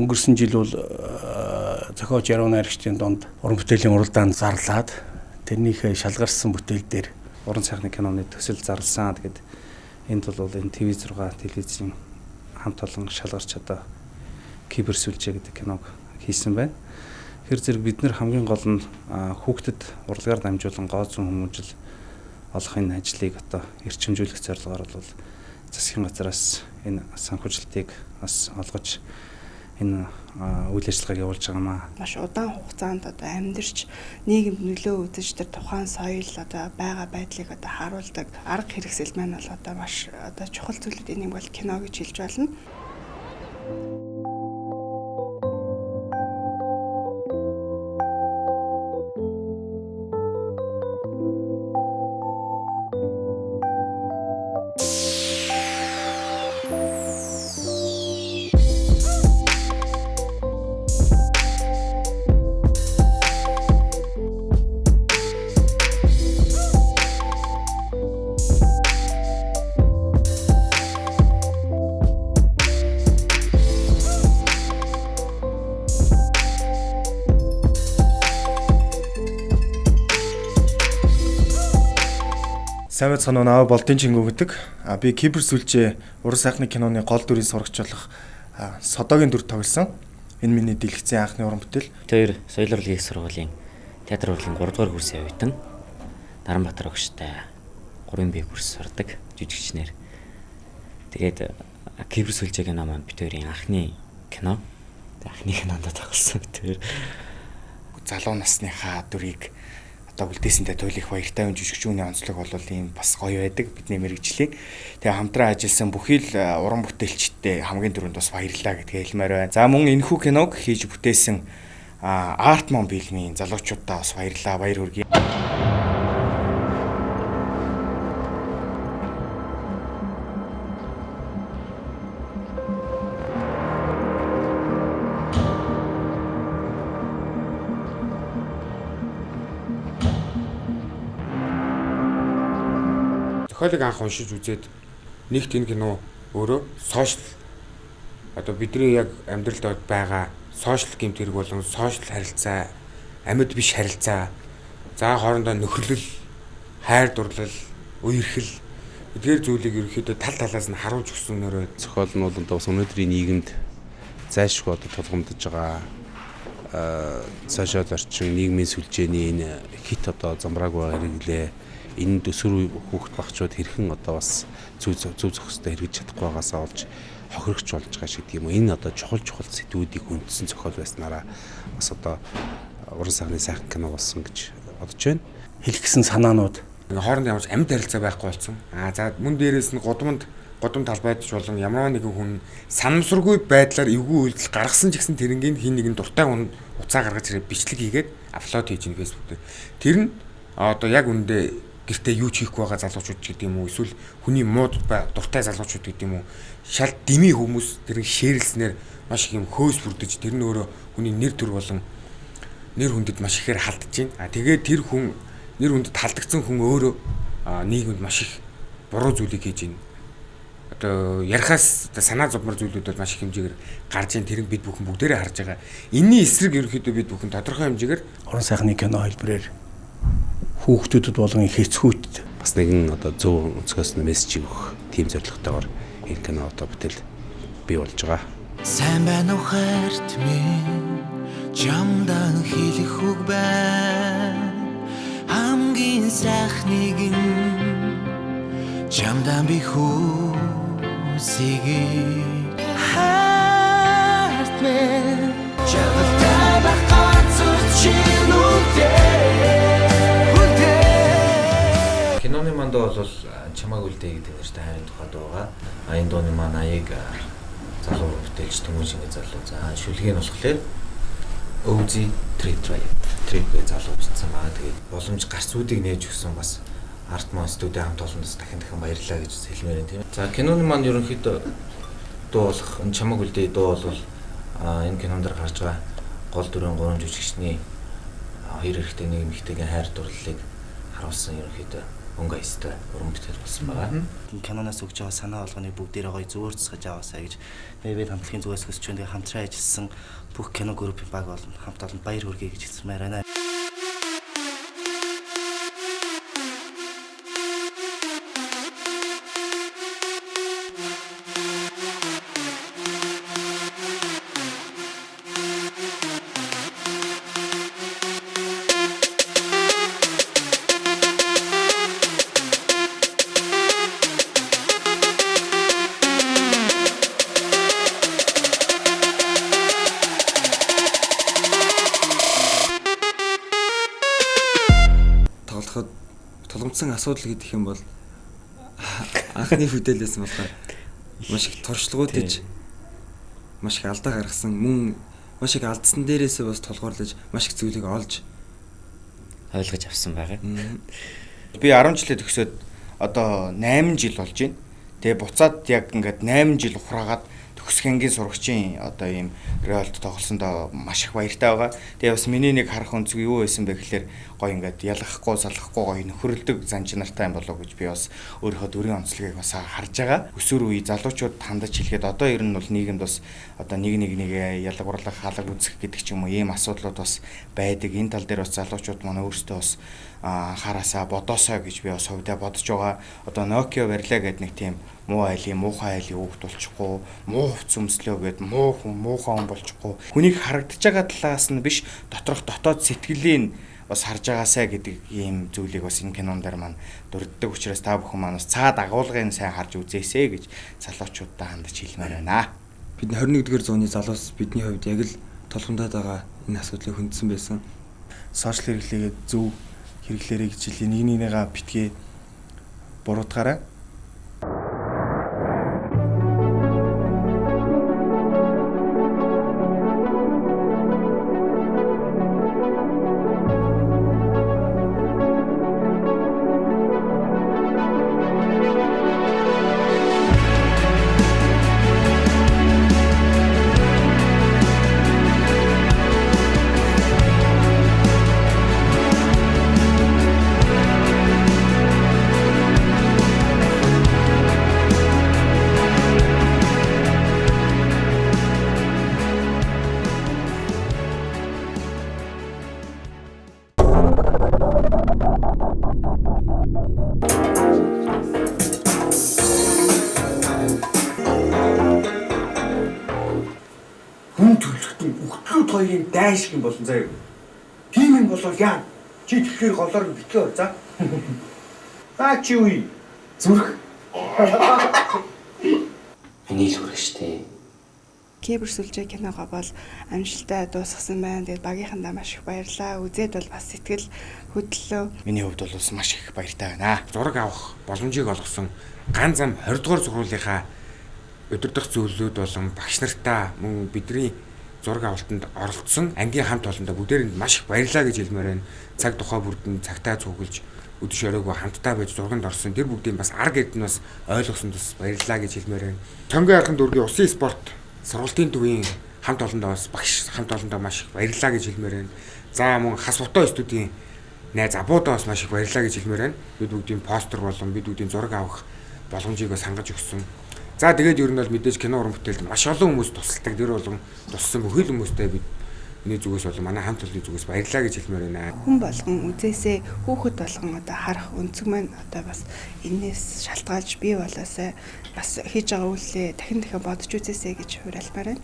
өнгөрсөн жил бол зохиолч яруу найрагчдын дунд уран бүтээлийн уралдаанд зарлаад тэрнийхээ шалгарсан бүтээл дээр уран сайхны киноны төсөл зарласан. Тэгээд энд бол энэ ТV6 телевизийн хамт олон шалгарч одоо Кибер сүлжээ гэдэг киног хийсэн байна. Тэр зэрэг бид нэр хамгийн гол нь хүүхдэд урлагаар дамжуулан гоо зүүн хүмүүжил олох энэ ажлыг одоо эрчимжүүлэх зорилгоор бол засгийн газраас энэ санхүүжилтийг бас олгож энэ үйл ажиллагааг явуулж байгаамаа. Маш удаан хугацаанд одоо амьдарч нийгэмд нөлөө үзэж тэр тухайн соёл одоо байгаа байдлыг одоо харуулдаг арга хэрэгсэл маань бол одоо маш одоо чухал зүйлүүдийн нэг бол кино гэж хэлж байна. Сайн санаа наваа болдын чингүү гэдэг. Би Кибер сүлжээ уран сайхны киноны гол дүрийн сурагч болох Содогийн дүр тоглосон. Энэ миний дэлгэцийн анхны уран бүтээл. Тэр соёл урлагийн сургуулийн театр урлагийн 3 дугаар курсын оюутан Даранбаатар өгштэй 3B курс сурдаг жүжигчнэр. Тэгээд Кибер сүлжээ кино маань битүүрийн анхны кино. Анхны кинонд тоглосон. Тэр залуу насныхаа дүрийг одоо үлдээсэндээ туйлах баяртай хүн жүжигчүүний онцлог бол ийм бас гоё байдаг бидний мэрэгжлийн. Тэгээ хамтран ажилласан бүхий л уран бүтээлчдээ хамгийн түрүүнд бас баярлалаа гэдгээ хэлмээр байна. За мөн энэхүү киног хийж бүтээсэн Артмон фильмийн залуучуудаа бас баярлалаа, баяр хүргэе. Зохиолыг анх уншиж үзээд нэгт энэ кино өөрөө сошиал одоо бидний яг амьдралд байгаа сошиал гэмт хэрэг болон сошиал харилцаа, амьд биш харилцаа, за хоорондоо нөхөрлөл, хайр дурлал, үерхэл эдгээр зүйлийг ерөөхдөө тал талаас нь харуулж өгсөн нөрөө Зохиол нь бол одоо бас өнөөдрийн нийгэмд зайлшгүй одоо тулгамдж байгаа сошиал орчин нийгмийн сүлжээний энэ хит одоо замбрааг байгаа хэрэглээ энэ төсвөр хүүхд багчууд хэрхэн одоо бас зөв зохистой хэрэгж чадахгүй байгаасаа олж хохирогч болж байгаа шиг тийм үү. Энэ одоо чухал сэдвүүдийг хүндсэн зохиол байснараа бас одоо уран сайхны сайхан кино болсон гэж бодож байна. хэлгэсэн санаанууд хооронд ямарч амьд харилцаа байхгүй болсон. За мөн дээрээс нь годам талбайдч болон ямар нэгэн хүн санамсаргүй байдлаар эвгүй үйлдэл гаргасан ч гэсэн тэрнгийн хин нэгэн дуртай хүн уцаа гаргаж ирээд бичлэг хийгээд аплод хийж ин фэйсбүүк дээр. Тэр нь одоо яг үндэ гэртээ юу ч хийхгүй байгаа залуучууд гэдэг юм уу, эсвэл хүний мууд дуртай залуучууд гэдэг юм уу, шал дими хүмүүс тэрийг шеэрлснээр маш их юм хөөс бүрдэж тэр нь өөрөө хүний нэр төр болон нэр хүндэд маш ихээр халдаж байна. Тэгээд тэр хүн нэр хүндэд халдагдсан хүн өөрөө нийгэмд маш их буруу зүйлийг хийж байна. Одоо ярихаас санаа зовмор зүйлүүд бол маш их хэмжээгээр гарч ийн тэрийг бид бүхэн бүгдээрээ харж байгаа. Энийн эсрэг ерөнхийдөө бид бүхэн тодорхой хэмжээгээр уран сайхны кино хэлбэрээр хүүхдүүдэд болон хэцхүүдэд бас нэгэн одоо зөв өнцгөөс нь мессеж өгөх тийм зорилготойгоор энэ кино одоо бүтээл бий болж байгаа. Сайн байна уу хайрт минь чамдан хэлэх үг байна. Хамгийн сайхныг нь чамдан би хүсэе. Хайрт минь чамтай багцур чинь үдээ. Киноны манд бол чамааг үлдээ гэдэг нэртэй хайрын тухайд байгаа. Энэ дууны маань аяыг залуу бүтээлч Түмэн Шингээ залуу. За шүлгийг нь болохоор Өвзи Трипгээ залуу бичсэн маа. Тэгээд боломж гарц үүдийг нээж өгсөн бас Артмон студийн хамт олондос дахин баярлалаа гэж хэлмээр юм тийм. За киноны маань ерөнхийдөө дуу болох энэ чамааг үлдээ дуу бол энэ кинонд гарч байгаа гол дүрийн 3 жүжигчний хоёр эрэгтэй нэг эмэгтэйгийн хайр дурлалыг харуулсан ерөнхийдөө өнгө аястай уран бүтээл болсон байгаа. Киноноос өгч байгаа санаа болгоныг бүгдээрээ гоё зүгээр засгаж аваасаа гэж Бэбэд хамтлагийн зүгээс хүсэж байна. Хамтран ажилласан бүх кино группийн баг болон хамт олонд баяр хүргэе гэж хэлсмээр байна. Тулгамдсан асуудал гэдэг юм бол анхны бүдээлээс болохоор маш их туршлагуудж маш их алдаа гаргасан мөн маш их алдсан дээрээсээ бас тулгуурлаж маш их зүйлийг олж ойлгож авсан байгаа. Би 10 жилээ төгсөөд одоо 8 жил болж байна. Тэгээ буцаад яг ингээд 8 жил ухраагаад төгсөх ангийн сурагчийн одоо ийм реалт тоглосондоо маш их баяртай байгаа. Тэгээ бас миний нэг харах өнцөг юу байсан бэ гэхээр гоё ингээд ялгахгүй салахгүй гоё нөхөрлөдөг занж нартай юм болов гэж би бас өөрийнхөө дүрийн онцлогийг бас харж байгаа. Өсвөр үе залуучууд хандаж хэлэхэд одоо ер нь бол нийгэмд бас одоо нэг ялгуурлах, халаг үзэх гэдэг ч юм уу ийм асуудлууд бас байдаг. Энэ тал дээр бас залуучууд манай өөрсдөө бас анхаараасаа бодоосоо гэж би бас хувьдаа бодож байгаа. Одоо Nokia барилаа гэдэг нэг тийм муу айлын муухай айлын үгт болчихгүй, муу хувц өмслөө гэд муухай хүн болчихгүй. Хүнийг харагдаж байгаа талаас нь биш, доторх дотоод сэтгэлийн бас харж байгаасаа гэдэг ийм зүйлийг бас энэ кинондэр маань дурддаг учраас та бүхэн маань бас цаад агуулгын сайн харж үзээсэй гэж залуучуудаа хандаж хэлмээр байна. Бидний 21-р зууны залуус бидний хувьд яг л толгомдоод байгаа энэ асуудлыг хөндсөн байсан. Сошиал хэрэглээгээ зөв хэрэглээрэй гэж хэлээ. Нэг нэгнийгаа битгээ буруутгаарай. Хүн төлөвлөлтөнд өгтлүүд хоёрын дайшиг юм болон заяа. Тийм юм болов яа. Чи тэгэхээр голоор битгий ор за. За чи үе. Зүрх. Миний л хүрэх штэ. Кибер сүлжээ киногоо бол амжилттай дуусгасан байна. Тэгээд багийнхандаа маш их баярлаа. Үзээд бол бас сэтгэл хөдлөлөө. Миний хувьд бол бас маш их баяртай байна. Зураг авах боломжийг олгосон ганц зам 20 дугаар сургуулийнхаа өдөрдох зөвлөлүүд болон багш нартаа мөн бидний зураг авалтанд оролцсон ангийн хамт олондоо бүгдээрэнд маш их баярлалаа гэж хэлмээр байна. Цаг тухай бүрдэн цагтаа цуглаж өдөш оройгоо хамтдаа байж зурганд орсон тэр бүгдийн бас арга гэд нь бас ойлгосонд бас баярлалаа гэж хэлмээр байна. Тонгийн ахын дүүргийн усын спорт сургалтын төвийн хамт олондоо бас багш хамт олондоо маш их баярлалаа гэж хэлмээр байна. За мөн хас бутоо студийн найз абуудаа бас маш их баярлалаа гэж хэлмээр байна. Бид бүгдийн постэр болон бид бүгдийн зураг авах боломжийг бас хангаж өгсөн. За тэгээд ер нь бол мэдээж кино уран бүтээлд маш олон хүмүүс тусалдаг. Тэр болон туссан бүхэл хүмүүстэй бидний зүгээс болон манай хамт олонны зүгээс баярлалаа гэж хэлмээр байна. Хүн болгон үзээсээ хүүхэд болгон одоо харах өнцөг маань одоо бас энэс шалтгаалж бий болоосаа бас хийж байгаа үйлээ дахин бодож үзээсэй гэж хураалмаар байна.